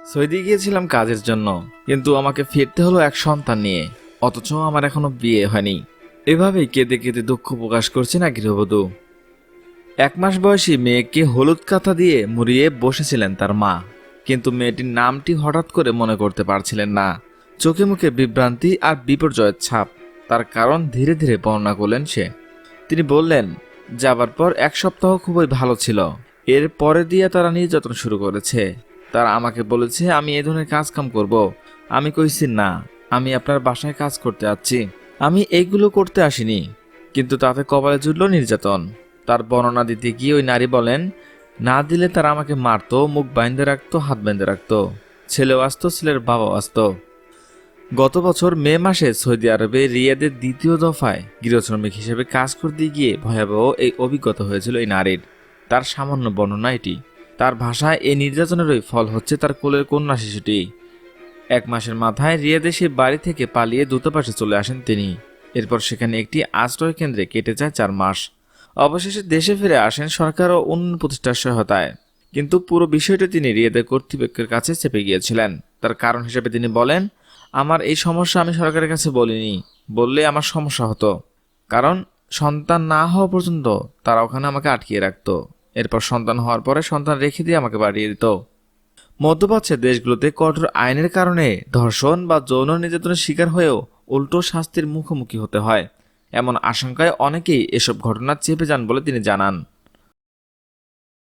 Saudi গিয়েছিলাম কাজের জন্য, কিন্তু আমাকে ফিরতে হলো এক সন্তান নিয়ে, অথচ আমার এখনো বিয়ে হয়নি। এভাবেই কেঁদে কেঁদে দুঃখ প্রকাশ করছে না গৃহবধূ। 1 মাস বয়সী মেয়েকে হলুদ কাঁথা দিয়ে মুড়িয়ে বসেছিলেন তার মা, কিন্তু মেয়েটির নামটি হঠাৎ করে মনে করতে পারছিলেন না। চোখে মুখে বিভ্রান্তি আর বিপর্যয়ের ছাপ। তার কারণ ধীরে ধীরে বর্ণনা করলেন সে। তিনি বললেন, যাবার পর 1 সপ্তাহ খুবই ভালো ছিল। এর পরে দিয়ে তারা নির্যাতন শুরু করেছে। তারা আমাকে বলেছে আমি এ ধরনের কাজ কাম করব। আমি কইছি না, আমি আপনার বাসায় কাজ করতে যাচ্ছি, আমি এইগুলো করতে আসিনি। কিন্তু তাতে কপালে জুটল নির্যাতন। তার বর্ণনা দিতে গিয়ে ওই নারী বলেন, না দিলে তারা আমাকে মারতো, মুখ বাইন্ধে রাখতো, হাত বেঁধে রাখতো। ছেলেও আসতো, ছেলের বাবাও আসতো। গত বছর মে মাসে সৌদি আরবে রিয়াদের দ্বিতীয় দফায় গৃহশ্রমিক হিসেবে কাজ করতে গিয়ে ভয়াবহ এই অভিজ্ঞতা হয়েছিল এই নারীর। তার সামান্য বর্ণনা এটি। তার ভাষায় এই নির্যাতনেরই ফল হচ্ছে তার কোলের কন্যা শিশুটি। 1 মাসের মাথায় রিয়াদে সে বাড়ি থেকে পালিয়ে দূতাবাসে চলে আসেন তিনি। এরপর সেখানে একটি আশ্রয় কেন্দ্রে কেটে যায় 4 মাস। অবশেষে দেশে ফিরে আসেন সরকার ও উন্নয়ন প্রতিষ্ঠার সহায়তায়। কিন্তু পুরো বিষয়টি তিনি রিয়াদের কর্তৃপক্ষের কাছে চেপে গিয়েছিলেন। তার কারণ হিসেবে তিনি বলেন, আমার এই সমস্যা আমি সরকারের কাছে বলিনি, বললে আমার সমস্যা হতো। কারণ সন্তান না হওয়া পর্যন্ত তারা ওখানে আমাকে আটকিয়ে রাখতো। এরপর সন্তান হওয়ার পরে সন্তান রেখে দিয়ে আমাকে বাড়িয়ে দিত। মধ্যপ্রাচ্যের দেশগুলোতে কঠোর আইনের কারণে ধর্ষণ বা যৌন নির্যাতনের শিকার হয়েও উল্টো শাস্তির মুখোমুখি হতে হয়। এমন আশঙ্কায় অনেকেই এসব ঘটনা চেপে যান বলে তিনি জানান।